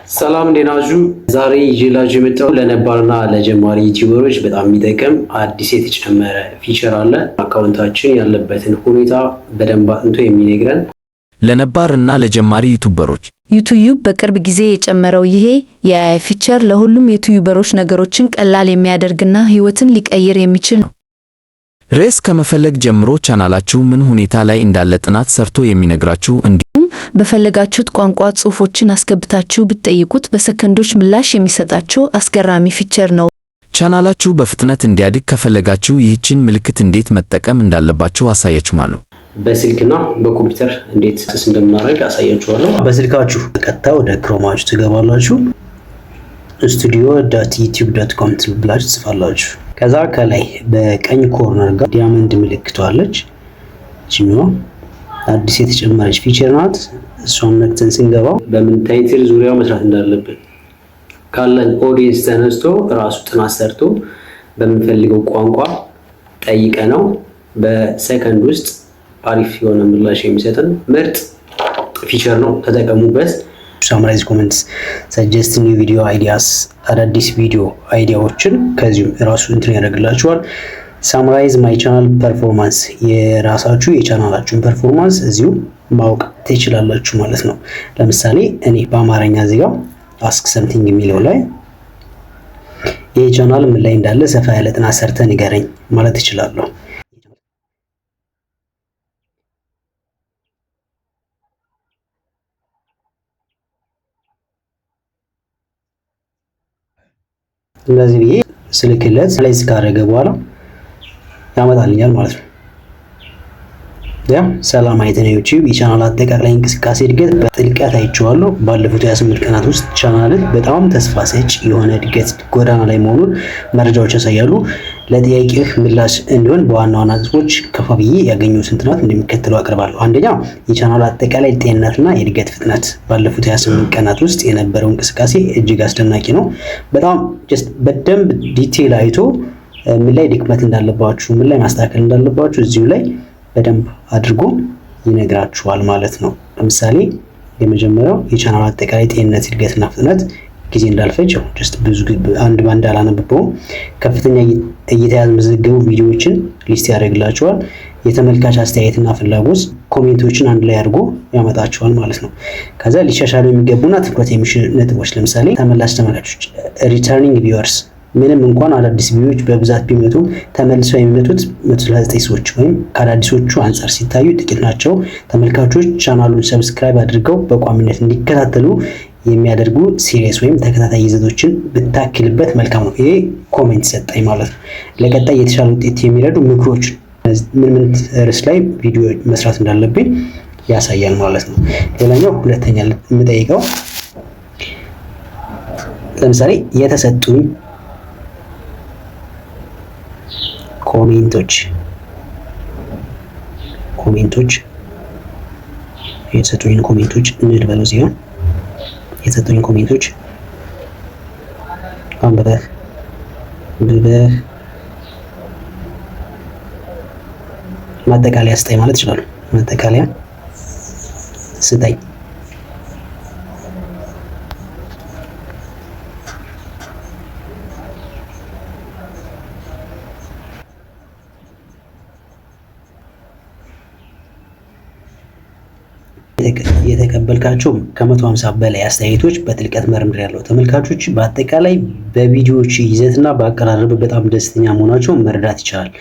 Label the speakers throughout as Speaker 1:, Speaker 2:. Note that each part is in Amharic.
Speaker 1: ሰላም እንዴናችሁ? ዛሬ ይዤላችሁ የመጣው ለነባርና ለጀማሪ ዩቲዩበሮች በጣም የሚጠቅም አዲስ የተጨመረ ፊቸር አለ። አካውንታችን ያለበትን ሁኔታ በደንብ አጥንቶ የሚነግረን
Speaker 2: ለነባርና ለጀማሪ ዩቲዩበሮች
Speaker 3: ዩቲዩብ በቅርብ ጊዜ የጨመረው ይሄ የአይ ፊቸር ለሁሉም ዩቲዩበሮች ነገሮችን ቀላል የሚያደርግና ህይወትን ሊቀይር የሚችል ነው።
Speaker 2: ርዕስ ከመፈለግ ጀምሮ ቻናላችሁ ምን ሁኔታ ላይ እንዳለ ጥናት ሰርቶ የሚነግራችሁ እንዲሁም
Speaker 3: በፈለጋችሁት ቋንቋ ጽሑፎችን አስገብታችሁ ብትጠይቁት በሰከንዶች ምላሽ የሚሰጣችሁ አስገራሚ ፊቸር ነው።
Speaker 2: ቻናላችሁ በፍጥነት እንዲያድግ ከፈለጋችሁ ይህችን ምልክት እንዴት መጠቀም እንዳለባችሁ አሳያችኋለሁ።
Speaker 1: በስልክና በኮምፒውተር እንዴት እንደምናደርግ አሳያችኋለሁ። በስልካችሁ ቀጥታ ወደ ክሮማችሁ ትገባላችሁ። studio.youtube.com ብላችሁ ጽፋላችሁ። ከዛ ከላይ በቀኝ ኮርነር ጋር ዲያመንድ ምልክት አለች። እቺኛው አዲስ የተጨመረች ፊቸር ናት። እሷን ነክተን ስንገባ በምን ታይትል ዙሪያው መስራት እንዳለብን ካለን ኦዲየንስ ተነስቶ ራሱ ጥናት ሰርቶ በምንፈልገው ቋንቋ ጠይቀነው በሰከንድ ውስጥ አሪፍ የሆነ ምላሽ የሚሰጠን ምርጥ ፊቸር ነው። ተጠቀሙበት። ሳምራይዝ ኮሜንትስ ሰጀስት ኒው ቪዲዮ አይዲያስ አዳዲስ ቪዲዮ አይዲያዎችን ከዚሁ ራሱ እንትን ያደርግላችኋል። ሳምራይዝ ማይ ቻናል ፐርፎርማንስ የራሳችሁ የቻናላችሁን ፐርፎርማንስ እዚሁ ማወቅ ትችላላችሁ ማለት ነው። ለምሳሌ እኔ በአማርኛ እዚህ ጋር አስክ ሰምቲንግ የሚለው ላይ ይሄ ቻናል ምን ላይ እንዳለ ሰፋ ያለ ጥናት ሰርተህ ንገረኝ ማለት እችላለሁ። እንደዚህ ብዬ ስልክለት ስላይዝ ካደረገ በኋላ ያመጣልኛል ማለት ነው። ሰላም አይተን ዩቲዩብ የቻናል አጠቃላይ እንቅስቃሴ እድገት በጥልቀት አይቼዋለሁ። ባለፉት 28 ቀናት ውስጥ ቻናል በጣም ተስፋ ሰጪ የሆነ እድገት ጎዳና ላይ መሆኑን መረጃዎች ያሳያሉ። ለጥያቄህ ምላሽ እንዲሆን በዋና ዋና ነጥቦች ከፋብዬ ያገኙትን ጥናት እንደሚከተለው አቀርባለሁ። አንደኛ የቻናል አጠቃላይ ጤንነትና የእድገት ፍጥነት ባለፉት 28 ቀናት ውስጥ የነበረው እንቅስቃሴ እጅግ አስደናቂ ነው። በጣም በደንብ ዲቴል አይቶ ምን ላይ ድክመት እንዳለባችሁ ምን ላይ ማስተካከል እንዳለባችሁ እዚሁ ላይ በደንብ አድርጎ ይነግራችኋል ማለት ነው። ለምሳሌ የመጀመሪያው የቻናል አጠቃላይ ጤንነት እድገትና ፍጥነት ጊዜ እንዳልፈጅ ብዙ አንድ ባንድ አላነበበውም። ከፍተኛ እይታ ያስመዘገቡ ቪዲዮዎችን ሊስት ያደርግላችኋል። የተመልካች አስተያየትና ፍላጎት ኮሜንቶችን አንድ ላይ አድርጎ ያመጣችኋል ማለት ነው። ከዛ ሊሻሻሉ የሚገቡና ትኩረት የሚሹ ነጥቦች ለምሳሌ ተመላሽ ተመልካቾች ሪተርኒንግ ቪውወርስ ምንም እንኳን አዳዲስ ቪዲዮዎች በብዛት ቢመጡም ተመልሰው የሚመጡት 139 ሰዎች ወይም ከአዳዲሶቹ አንጻር ሲታዩ ጥቂት ናቸው። ተመልካቾች ቻናሉን ሰብስክራይብ አድርገው በቋሚነት እንዲከታተሉ የሚያደርጉ ሲሪየስ ወይም ተከታታይ ይዘቶችን ብታክልበት መልካም ነው። ይሄ ኮሜንት ሰጠኝ ማለት ነው። ለቀጣይ የተሻለ ውጤት የሚረዱ ምክሮች ምን ርዕስ ላይ ቪዲዮ መስራት እንዳለብኝ ያሳያል ማለት ነው። ሌላኛው ሁለተኛ የምጠይቀው ለምሳሌ የተሰጡኝ ኮሜንቶች የተሰጡኝ ኮሜንቶች እንድበለው ሲሆን የተሰጡኝ ኮሜንቶች አንብበህ ማጠቃለያ ስጠኝ ማለት ይችላል። ማጠቃለያ ስጠኝ የተቀበልካቸው ከ150 በላይ አስተያየቶች በጥልቀት መርምሬያለሁ። ተመልካቾች በአጠቃላይ በቪዲዮዎች ይዘትና በአቀራረብ በጣም ደስተኛ መሆናቸውን መረዳት ይቻላል።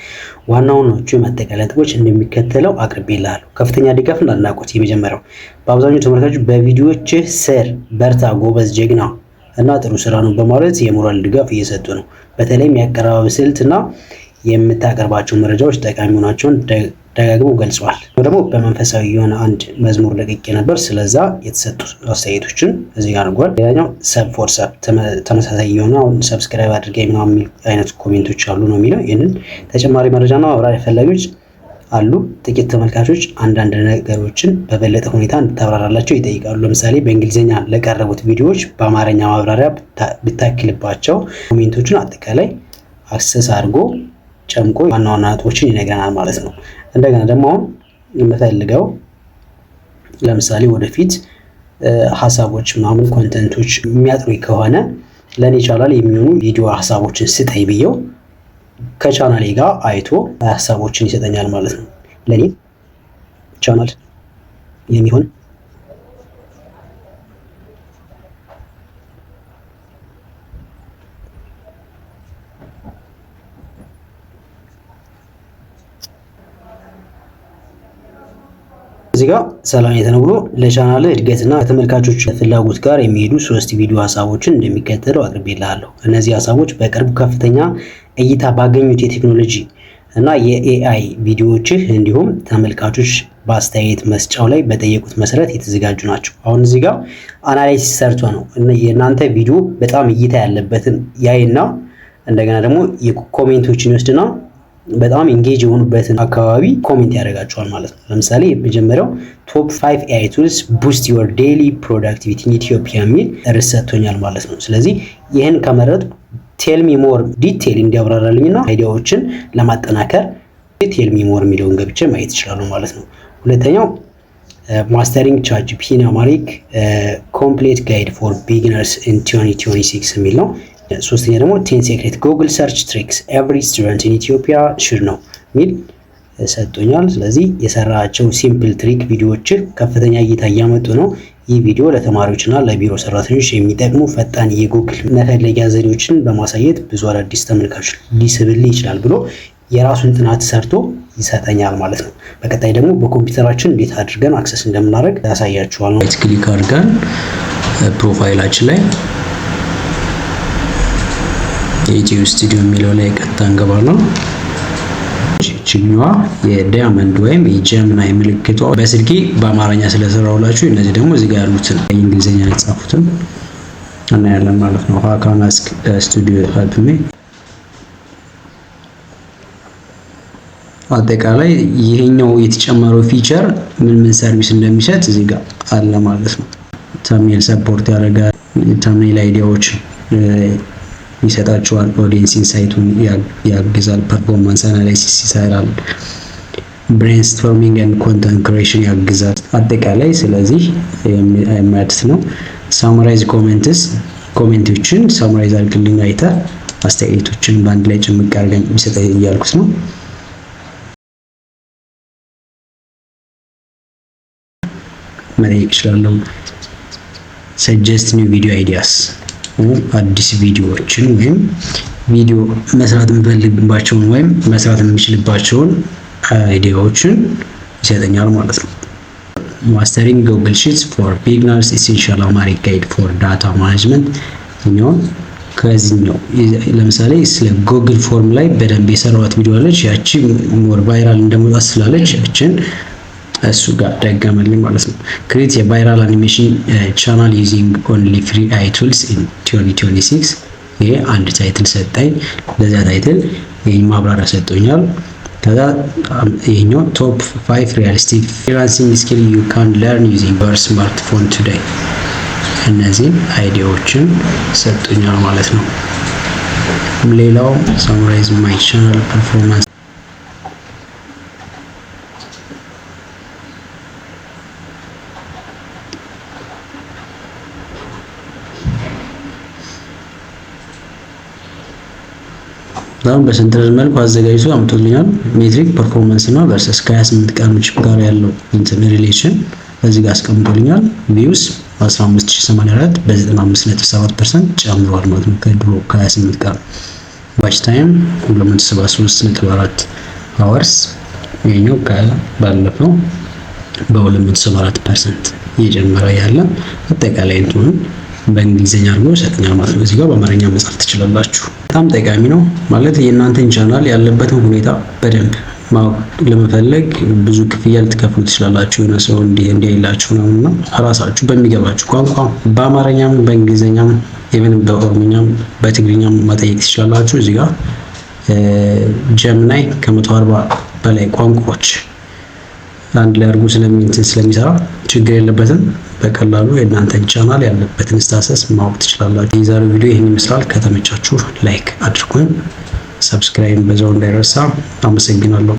Speaker 1: ዋና ዋናዎቹ የማጠቃለያ ነጥቦች እንደሚከተለው አቅርቤልሃለሁ። ከፍተኛ ድጋፍና አድናቆት። የመጀመሪያው በአብዛኛው ተመልካቾች በቪዲዮዎች ስር በርታ፣ ጎበዝ፣ ጀግና እና ጥሩ ስራ ነው በማለት የሞራል ድጋፍ እየሰጡ ነው። በተለይም የአቀራረብ ስልትና የምታቀርባቸው መረጃዎች ጠቃሚ መሆናቸውን ደጋግመው ገልጸዋል። ደግሞ በመንፈሳዊ የሆነ አንድ መዝሙር ለቅቄ ነበር። ስለዛ የተሰጡ አስተያየቶችን እዚህ ጋር አድርጓል። ሌላኛው ሰብ ፎር ሰብ ተመሳሳይ የሆነ አሁን ሰብስክራይብ አድርገኝ ምናምን የሚል አይነት ኮሜንቶች አሉ ነው የሚለው። ይህንን ተጨማሪ መረጃና ማብራሪያ ፈላጊዎች አሉ። ጥቂት ተመልካቾች አንዳንድ ነገሮችን በበለጠ ሁኔታ እንድታብራራላቸው ይጠይቃሉ። ለምሳሌ በእንግሊዝኛ ለቀረቡት ቪዲዮዎች በአማርኛ ማብራሪያ ብታክልባቸው ኮሜንቶቹን አጠቃላይ አክሰስ አድርጎ ጨምቆ ዋና ዋና ነጥቦችን ይነግረናል ማለት ነው። እንደገና ደግሞ አሁን የምፈልገው ለምሳሌ ወደፊት ሀሳቦች ምናምን ኮንተንቶች የሚያጥሩኝ ከሆነ ለእኔ ቻናል የሚሆኑ ቪዲዮ ሀሳቦችን ስጠኝ ብየው ከቻናሌ ጋር አይቶ ሀሳቦችን ይሰጠኛል ማለት ነው። ለእኔ ቻናል የሚሆን እዚህ ጋር ሰላም የተነብሎ ለቻናል እድገትና ከተመልካቾች ፍላጎት ጋር የሚሄዱ 3 ቪዲዮ ሀሳቦችን እንደሚከተለው አቅርቤልሃለሁ። እነዚህ ሀሳቦች በቅርቡ ከፍተኛ እይታ ባገኙት የቴክኖሎጂ እና የኤአይ ቪዲዮዎችህ እንዲሁም ተመልካቾች በአስተያየት መስጫው ላይ በጠየቁት መሰረት የተዘጋጁ ናቸው። አሁን እዚህ ጋር አናላይሲስ ሰርቶ ነው የእናንተ ቪዲዮ በጣም እይታ ያለበትን ያይና እንደገና ደግሞ የኮሜንቶችን ይወስድና በጣም ኢንጌጅ የሆኑበትን አካባቢ ኮሜንት ያደርጋቸዋል ማለት ነው። ለምሳሌ የመጀመሪያው ቶፕ 5 AI tools boost your daily productivity in Ethiopia የሚል ርዕስ ሰጥቶኛል ማለት ነው። ስለዚህ ይህን ከመረጥ ቴል ሚ ሞር ዲቴል እንዲያብራራልኝና አይዲያዎችን ለማጠናከር ቴል ሚ ሞር የሚለውን ገብቼ ማየት ይችላሉ ማለት ነው። ሁለተኛው ማስተሪንግ ቻትጂፒቲ ኢን አማሪክ ኮምፕሌት ጋይድ ፎር ቢጊነርስ ኢን 2026 የሚል ነው። ሶስተኛ ደግሞ 10 ሴክሬት ጉግል ሰርች ትሪክስ ኤቭሪ ስቱደንት ኢን ኢትዮጵያ ሹድ ነው ሚል ሰጥቶኛል። ስለዚህ የሰራቸው ሲምፕል ትሪክ ቪዲዮዎች ከፍተኛ እይታ እያመጡ ነው። ይህ ቪዲዮ ለተማሪዎችና ለቢሮ ሰራተኞች የሚጠቅሙ ፈጣን የጉግል መፈለጊያ ዘዴዎችን በማሳየት ብዙ አዳዲስ ተመልካቾች ሊስብልህ ይችላል ብሎ የራሱን ጥናት ሰርቶ ይሰጠኛል ማለት ነው። በቀጣይ ደግሞ በኮምፒውተራችን እንዴት አድርገን አክሰስ እንደምናደርግ ያሳያችኋል። ራይት ክሊክ አድርገን ፕሮፋይላችን ላይ የዩቲዩብ ስቱዲዮ የሚለው ላይ ቀጥታ እንገባለን። ችኛዋ የዳያመንድ ወይም የጀምናይ ምልክቷ በስልኬ በአማርኛ ስለሰራውላችሁ እነዚህ ደግሞ እዚህ ጋር ያሉትን በእንግሊዝኛ የተጻፉትን እናያለን ማለት ነው። how can ask studio help me አጠቃላይ ይሄኛው የተጨመረው ፊቸር ምን ሰርቪስ እንደሚሰጥ እዚህ ጋር አለ ማለት ነው። ተምኔል ሰፖርት ያደርጋል። ተምኔል አይዲያዎች ይሰጣቸዋል። ኦዲየንስ ኢንሳይቱን ያግዛል። ፐርፎርማንስ አናላይሲስ ይሰራል። ብሬንስቶርሚንግ ኤንድ ኮንተንት ክሬሽን ያግዛል። አጠቃላይ ስለዚህ ማለት ነው። ሳሙራይዝ ኮሜንቶችን ሳሙራይዝ አድርግልኝ አይተህ አስተያየቶችን በአንድ ላይ ጭምቅ አድርገን የሚሰጠኝ እያልኩት ነው። መጠየቅ እችላለሁ። ሰጀስት ኒው ቪዲዮ አይዲያስ አዲስ ቪዲዮዎችን ወይም ቪዲዮ መስራት የምፈልግባቸውን ወይም መስራት የምችልባቸውን አይዲያዎችን ይሰጠኛል ማለት ነው። ማስተሪንግ ጉግል ሺትስ ፎር ቢግነርስ ኢሴንሻል አማሪክ ጋይድ ፎር ዳታ ማኔጅመንት ነው። ከዚህኛው ለምሳሌ ስለ ጉግል ፎርም ላይ በደንብ የሰራኋት ቪዲዮ አለች። ያቺ ሞር ቫይራል እንደመጣ ስላለች ያችን እሱ ጋር ደገመልኝ ማለት ነው። ክሬት የቫይራል አኒሜሽን ቻናል ዩዚንግ ኦንሊ ፍሪ AI tools in 2026 ይሄ አንድ ታይትል ሰጠኝ። ለዛ ታይትል ይሄን ማብራሪያ ሰጥቶኛል። ከዛ ይሄኛው ቶፕ 5 ሪያሊስቲክ ፍሪላንሲንግ ስኪል you can learn using your smartphone today እነዚህን አይዲያዎችን ሰጥቶኛል ማለት ነው። ሌላው ሳሙራይዝ ማይ ቻናል ፐርፎርማንስ ዳውን በሰንትራል መልኩ አዘጋጅቶ አምጥቶልኛል። ሜትሪክ ፐርፎርማንስ እና ቨርሰስ ከ28 ቀኖች ጋር ያለው እንትን ሪሌሽን እዚህ ጋር አስቀምጦልኛል። ቪውስ 15084 በ95.7% ጨምሯል ማለት ነው ከድሮ ከ28 ቀን። ዋች ታይም 273.4 አወርስ ይሄኛው ከባለፈው በ274% እየጨመረ ያለ አጠቃላይ እንትኑ በእንግሊዝኛ አድርጎ ሰጥኛል ማለት ነው። እዚህ ጋር በአማርኛ መጻፍ ትችላላችሁ። በጣም ጠቃሚ ነው ማለት የእናንተን ቻናል ያለበትን ሁኔታ በደንብ ማወቅ ለመፈለግ ብዙ ክፍያ ልትከፍሉ ትችላላችሁ። የሆነ ሰው እንዲያይላችሁ ነውና ራሳችሁ በሚገባችሁ ቋንቋ በአማርኛም በእንግሊዝኛም ኢቨን በኦሮምኛም በትግርኛም መጠየቅ ትችላላችሁ። እዚህ ጋር ጀምናይ ከ140 በላይ ቋንቋዎች አንድ ላይ አድርጎ ስለሚሰራ ችግር የለበትም። በቀላሉ የእናንተን ቻናል ያለበትን ስታተስ ማወቅ ትችላላችሁ። የዛሬው ቪዲዮ ይህን ይመስላል። ከተመቻችሁ ላይክ አድርጉኝ፣ ሰብስክራይብ በዛው እንዳይረሳ። አመሰግናለሁ።